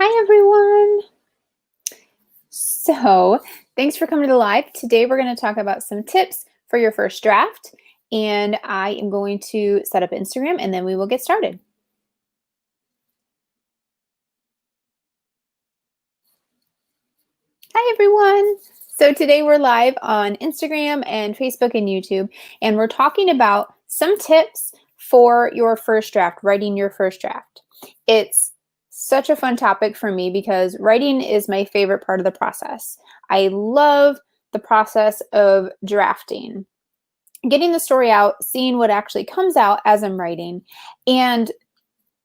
Hi, everyone. So, thanks for coming to the live. Today, we're going to talk about some tips for your first draft. And I am going to set up Instagram and then we will get started. Hi, everyone. So, today we're live on Instagram and Facebook and YouTube, and we're talking about some tips for your first draft, writing your first draft. It's such a fun topic for me because writing is my favorite part of the process. I love the process of drafting, getting the story out, seeing what actually comes out as I'm writing, and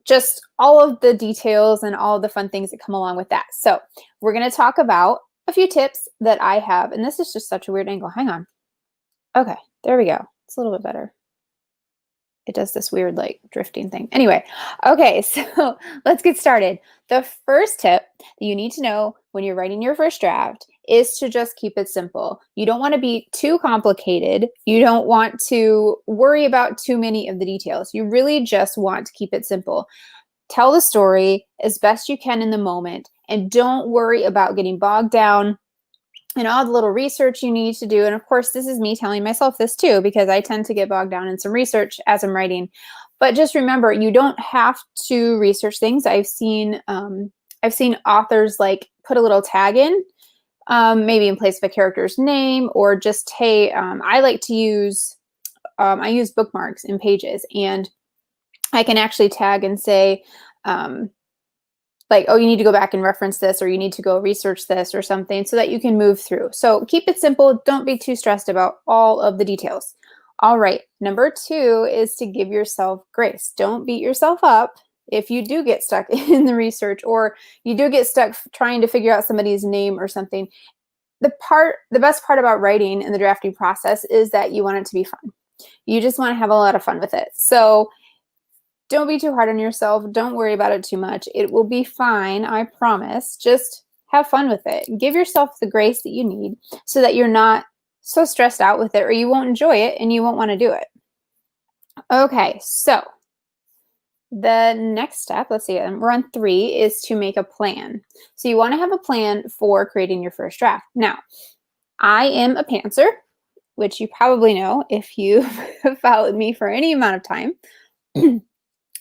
just all of the details and all of the fun things that come along with that. So we're going to talk about a few tips that I have, and this is just such a weird angle. Hang on. Okay, there we go. It's a little bit better. It does this weird like drifting thing. Anyway, okay, so let's get started. The first tip that you need to know when you're writing your first draft is to just keep it simple. You don't want to be too complicated. You don't want to worry about too many of the details. You really just want to keep it simple. Tell the story as best you can in the moment, and don't worry about getting bogged down and all the little research you need to do. And of course, this is me telling myself this too, because I tend to get bogged down in some research as I'm writing. But just remember, you don't have to research things. I've seen authors like put a little tag in, maybe in place of a character's name, or just, hey, I like to use, I use bookmarks in pages, and I can actually tag and say, like, oh, you need to go back and reference this, or you need to go research this or something, so that you can move through. So keep it simple. Don't be too stressed about all of the details. All right, number 2 is to give yourself grace. Don't beat yourself up if you do get stuck in the research, or you do get stuck trying to figure out somebody's name or something. The best part about writing and the drafting process is that you want it to be fun. You just want to have a lot of fun with it. So don't be too hard on yourself. Don't worry about it too much. It will be fine, I promise. Just have fun with it. Give yourself the grace that you need so that you're not so stressed out with it, or you won't enjoy it and you won't want to do it. Okay, so the next step, let's see, we're on 3, is to make a plan. So you want to have a plan for creating your first draft. Now, I am a pantser, which you probably know if you've followed me for any amount of time.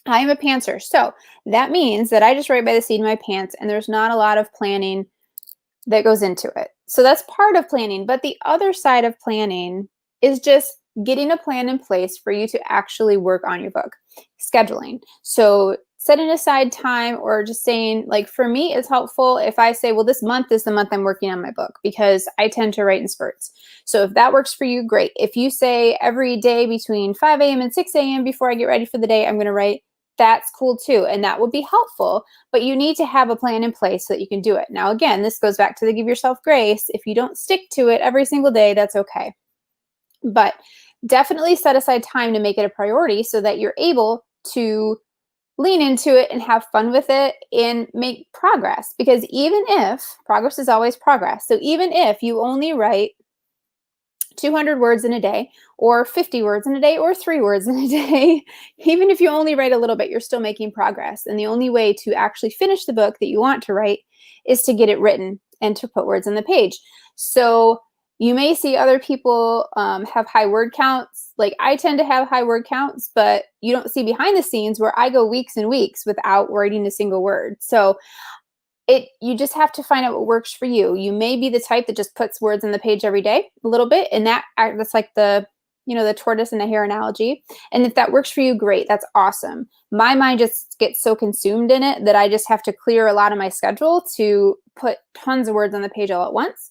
I am a pantser. So that means that I just write by the seat of my pants, and there's not a lot of planning that goes into it. So that's part of planning. But the other side of planning is just getting a plan in place for you to actually work on your book. Scheduling. So setting aside time, or just saying, like, for me, it's helpful if I say, well, this month is the month I'm working on my book, because I tend to write in spurts. So if that works for you, great. If you say every day between 5 a.m. and 6 a.m. before I get ready for the day, I'm going to write, that's cool too. And that would be helpful, but you need to have a plan in place so that you can do it. Now, again, this goes back to the give yourself grace. If you don't stick to it every single day, that's okay. But definitely set aside time to make it a priority so that you're able to lean into it and have fun with it and make progress. Because even if progress is always progress, so even if you only write 200 words in a day, or 50 words in a day, or 3 words in a day, even if you only write a little bit, you're still making progress. And the only way to actually finish the book that you want to write is to get it written and to put words on the page. So you may see other people have high word counts. Like, I tend to have high word counts, but you don't see behind the scenes where I go weeks and weeks without writing a single word. So you just have to find out what works for you. You may be the type that just puts words on the page every day, a little bit, and that's like the tortoise and the hare analogy. And if that works for you, great, that's awesome. My mind just gets so consumed in it that I just have to clear a lot of my schedule to put tons of words on the page all at once.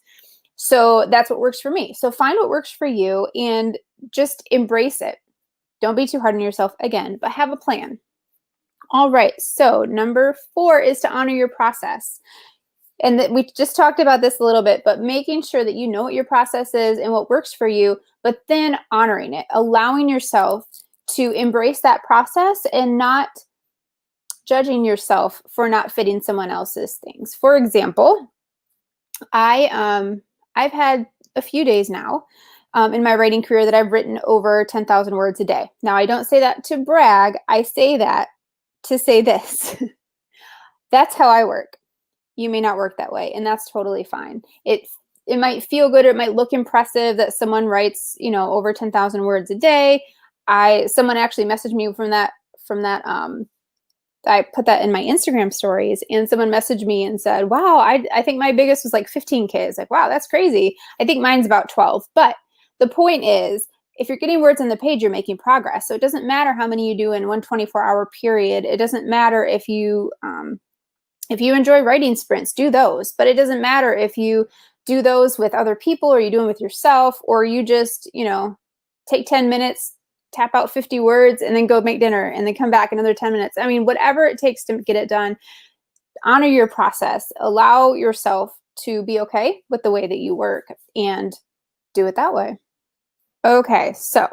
So that's what works for me. So find what works for you and just embrace it. Don't be too hard on yourself again, but have a plan. All right, so number 4 is to honor your process. And that we just talked about this a little bit, but making sure that you know what your process is and what works for you, but then honoring it, allowing yourself to embrace that process and not judging yourself for not fitting someone else's things. For example, I've had a few days now in my writing career that I've written over 10,000 words a day. Now, I don't say that to brag. I say that to say this. That's how I work. you may not work that way, and that's totally fine. It might feel good, or it might look impressive that someone writes, over 10,000 words a day. Someone actually messaged me from that I put that in my Instagram stories, and someone messaged me and said, wow, I think my biggest was like 15K. It's like, wow, that's crazy. I think mine's about 12. But the point is, if you're getting words on the page, you're making progress. So it doesn't matter how many you do in one 24-hour period. It doesn't matter if you enjoy writing sprints, do those. But it doesn't matter if you do those with other people, or you do them with yourself, or you just, take 10 minutes, tap out 50 words, and then go make dinner, and then come back another 10 minutes. I mean, whatever it takes to get it done, honor your process. Allow yourself to be okay with the way that you work, and do it that way. Okay, so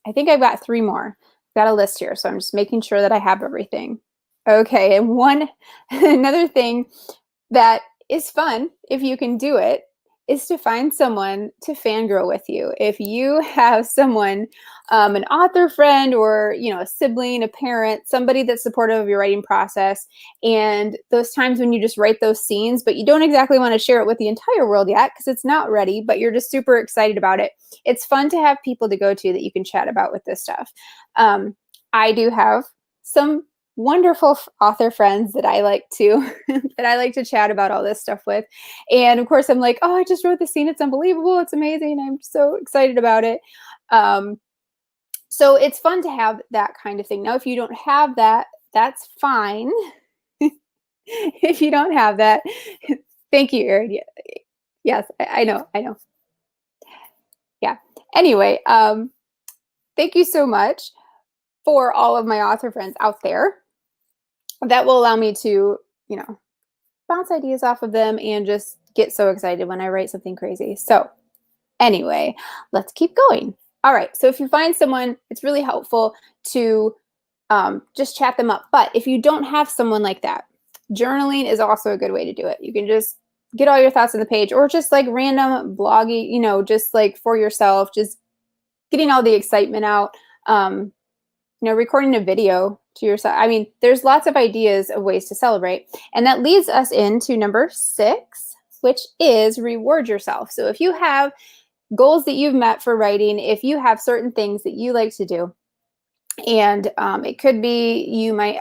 I think I've got 3 more. I've got a list here, so I'm just making sure that I have everything. Okay, and another thing that is fun, if you can do it, is to find someone to fangirl with you. If you have someone, an author friend, or a sibling, a parent, somebody that's supportive of your writing process, and those times when you just write those scenes, but you don't exactly want to share it with the entire world yet because it's not ready, but you're just super excited about it. It's fun to have people to go to that you can chat about with this stuff. I do have some wonderful author friends that I like to chat about all this stuff with. And of course I'm like, oh, I just wrote this scene. It's unbelievable. It's amazing. I'm so excited about it. So it's fun to have that kind of thing. Now, if you don't have that, that's fine. If you don't have that, thank you, Erin. Yes, I know. Yeah. Anyway, thank you so much for all of my author friends out there. That will allow me to, bounce ideas off of them and just get so excited when I write something crazy. So anyway, let's keep going. All right. So if you find someone, it's really helpful to just chat them up. But if you don't have someone like that, journaling is also a good way to do it. You can just get all your thoughts on the page, or just like random blogging, just like for yourself, just getting all the excitement out. Recording a video to yourself. I mean, there's lots of ideas of ways to celebrate. And that leads us into number 6, which is reward yourself. So if you have goals that you've met for writing, if you have certain things that you like to do, and it could be you might,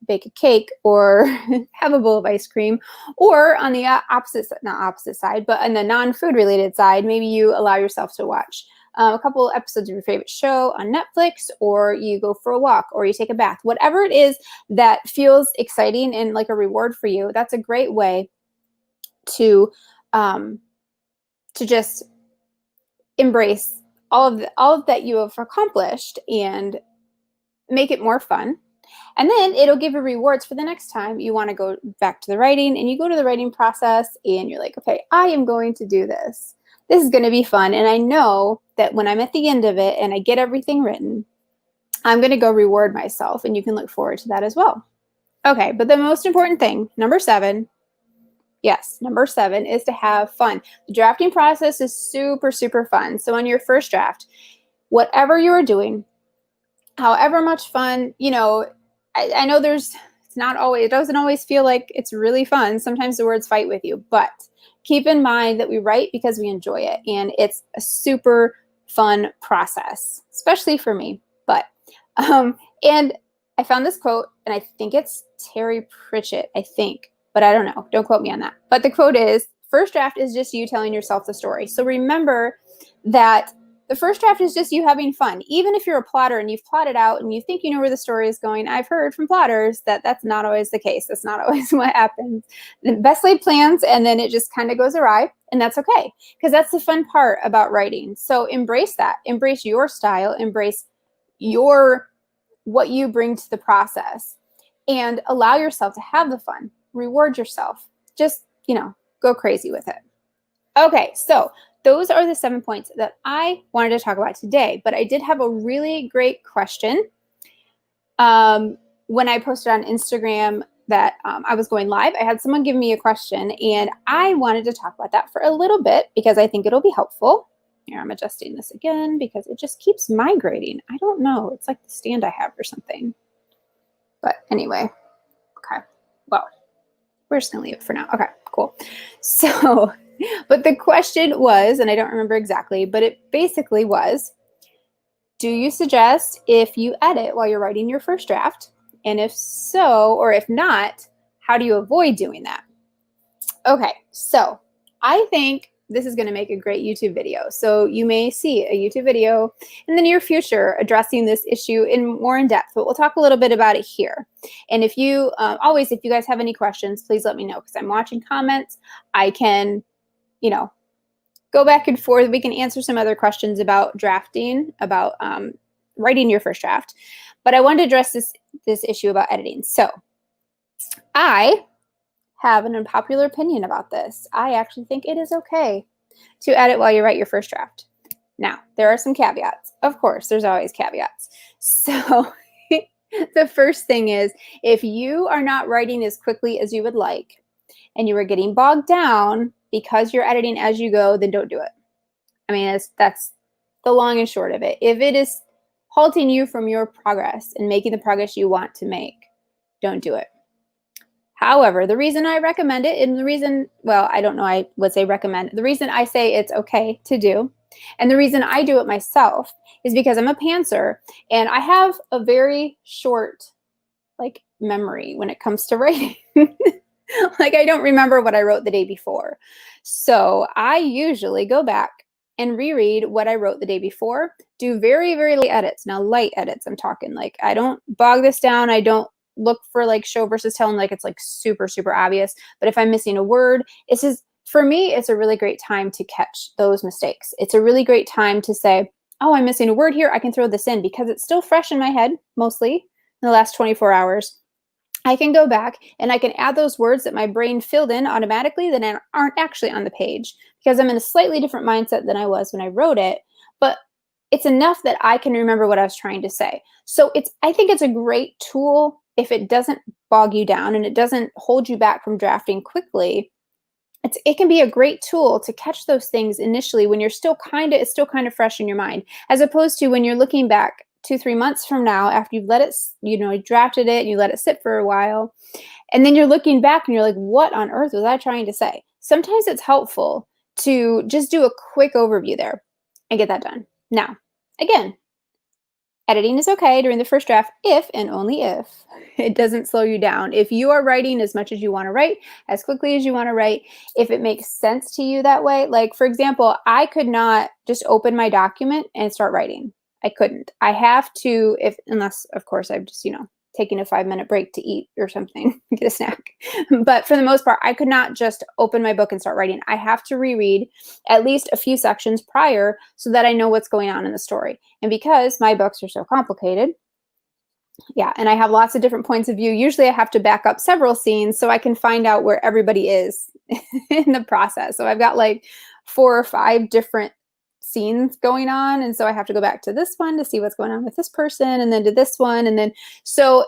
bake a cake, or have a bowl of ice cream, or on the not opposite side, but on the non-food related side, maybe you allow yourself to watch a couple episodes of your favorite show on Netflix, or you go for a walk, or you take a bath. Whatever it is that feels exciting and like a reward for you, that's a great way to just embrace all of that you have accomplished and make it more fun. And then it'll give you rewards for the next time you want to go back to the writing, and you go to the writing process and you're like, okay, I am going to do this. This is going to be fun. And I know that when I'm at the end of it and I get everything written, I'm going to go reward myself, and you can look forward to that as well. Okay, but the most important thing, number 7, is to have fun. The drafting process is super, super fun. So on your first draft, whatever you are doing, however much fun, I know it doesn't always feel like it's really fun. Sometimes the words fight with you, but keep in mind that we write because we enjoy it, and it's a super fun process, especially for me. But, and I found this quote, and I think it's Terry Pratchett, but I don't know. Don't quote me on that. But the quote is, first draft is just you telling yourself the story. So remember that the first draft is just you having fun. Even if you're a plotter and you've plotted out and you think you know where the story is going, I've heard from plotters that that's not always the case. That's not always what happens. The best laid plans, and then it just kind of goes awry, and that's okay, because that's the fun part about writing. So embrace that. Embrace your style. Embrace what you bring to the process, and allow yourself to have the fun. Reward yourself. Just, go crazy with it. Okay, so those are the 7 points that I wanted to talk about today, but I did have a really great question when I posted on Instagram that I was going live. I had someone give me a question, and I wanted to talk about that for a little bit because I think it'll be helpful. Here, I'm adjusting this again because it just keeps migrating. I don't know. It's like the stand I have or something. But anyway, okay. Well, we're just going to leave it for now. Okay, cool. So, but the question was, and I don't remember exactly, but it basically was, do you suggest if you edit while you're writing your first draft? And if so, or if not, how do you avoid doing that? Okay, so I think this is going to make a great YouTube video. So you may see a YouTube video in the near future addressing this issue more in depth, but we'll talk a little bit about it here. And if you, always, if you guys have any questions, please let me know, because I'm watching comments. I can, you know, go back and forth. We can answer some other questions about drafting, about writing your first draft. But I wanted to address this issue about editing. So I have an unpopular opinion about this. I actually think it is okay to edit while you write your first draft. Now, there are some caveats. Of course, there's always caveats. So the first thing is, if you are not writing as quickly as you would like, and you are getting bogged down because you're editing as you go, then don't do it. I mean, that's the long and short of it. If it is halting you from your progress and making the progress you want to make, don't do it. However, the reason I recommend it, and the reason, well, I don't know, I would say recommend, the reason I say it's okay to do, and the reason I do it myself, is because I'm a pantser, and I have a very short, like, memory when it comes to writing. Like, I don't remember what I wrote the day before. So I usually go back and reread what I wrote the day before, do very, very light edits. Now, light edits, I'm talking, like, I don't bog this down. I don't look for like show versus tell and like it's like super, super obvious. But if I'm missing a word, for me, it's a really great time to catch those mistakes. It's a really great time to say, oh, I'm missing a word here. I can throw this in because it's still fresh in my head, mostly in the last 24 hours. I can go back and I can add those words that my brain filled in automatically that aren't actually on the page, because I'm in a slightly different mindset than I was when I wrote it. But it's enough that I can remember what I was trying to say. So I think it's a great tool if it doesn't bog you down and it doesn't hold you back from drafting quickly. It can be a great tool to catch those things initially when it's still kind of fresh in your mind, as opposed to when you're looking back 2-3 months from now after you've let it, drafted it and you let it sit for a while, and then you're looking back and you're like, what on earth was I trying to say? Sometimes it's helpful to just do a quick overview there and get that done. Now, again, editing is okay during the first draft if and only if it doesn't slow you down. If you are writing as much as you want to write, as quickly as you want to write, if it makes sense to you that way. Like, for example, I could not just open my document and start writing. I couldn't. I have to, unless, of course, I've just, taking a 5-minute break to eat or something, get a snack. But for the most part, I could not just open my book and start writing. I have to reread at least a few sections prior so that I know what's going on in the story. And because my books are so complicated, yeah, and I have lots of different points of view, usually I have to back up several scenes so I can find out where everybody is in the process. So I've got like 4 or 5 different scenes going on, and so I have to go back to this one to see what's going on with this person, and then to this one, and then so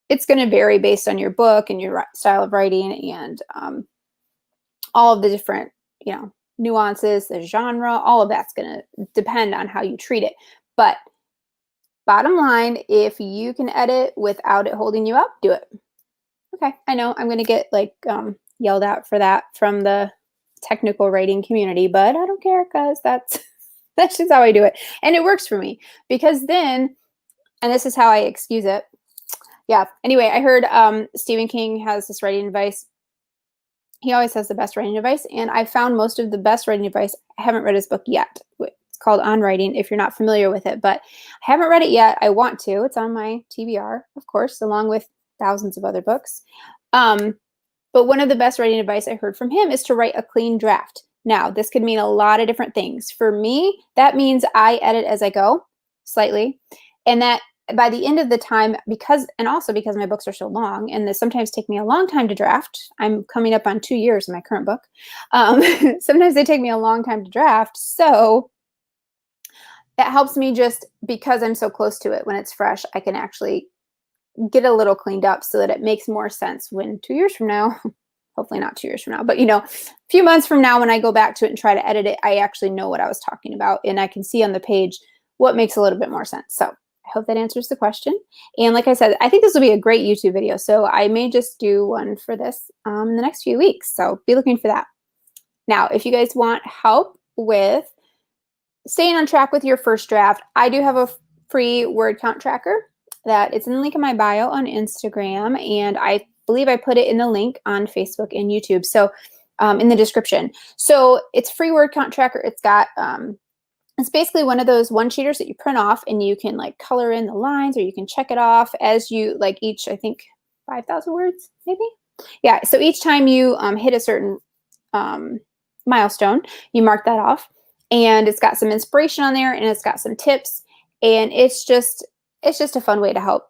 it's going to vary based on your book and your style of writing and all of the different nuances, the genre, all of that's going to depend on how you treat it. But bottom line, if you can edit without it holding you up, do it. Okay, I know I'm going to get like yelled at for that from the technical writing community, but I don't care, because that's just how I do it. And it works for me, because then, and this is how I excuse it. Yeah. Anyway, I heard Stephen King has this writing advice. He always has the best writing advice. And I found most of the best writing advice. I haven't read his book yet. It's called On Writing, if you're not familiar with it, but I haven't read it yet. I want to. It's on my TBR, of course, along with thousands of other books. But one of the best writing advice I heard from him is to write a clean draft. Now, this could mean a lot of different things. For me, that means I edit as I go, slightly, and that by the end of the time, because my books are so long, and they sometimes take me a long time to draft. I'm coming up on 2 years in my current book. Sometimes they take me a long time to draft, so it helps me just because I'm so close to it when it's fresh, I can actually get a little cleaned up so that it makes more sense when 2 years from now, hopefully not 2 years from now, but a few months from now when I go back to it and try to edit it, I actually know what I was talking about, and I can see on the page what makes a little bit more sense. So I hope that answers the question. And like I said, I think this will be a great YouTube video. So I may just do one for this in the next few weeks. So be looking for that. Now, if you guys want help with staying on track with your first draft, I do have a free word count tracker that it's in the link in my bio on Instagram. And I believe I put it in the link on Facebook and YouTube. So in the description. So it's free word count tracker. It's got it's basically one of those one-sheeters that you print off and you can like color in the lines, or you can check it off as you like each, I think 5,000 words, maybe. Yeah. So each time you hit a certain milestone, you mark that off, and it's got some inspiration on there, and it's got some tips, and it's just a fun way to help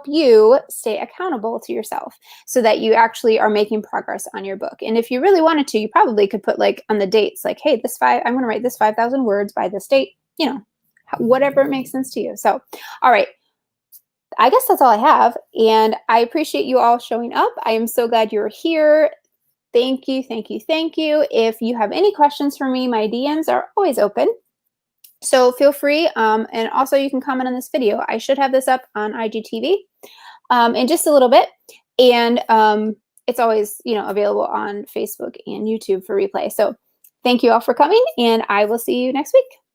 you stay accountable to yourself so that you actually are making progress on your book. And if you really wanted to, you probably could put like on the dates, like, hey, I'm going to write this 5,000 words by this date, you know, whatever makes sense to you. So, all right. I guess that's all I have. And I appreciate you all showing up. I am so glad you're here. Thank you, thank you, thank you. If you have any questions for me, my DMs are always open. So feel free, and also you can comment on this video. I should have this up on IGTV in just a little bit, and it's always, you know, available on Facebook and YouTube for replay. So thank you all for coming, and I will see you next week.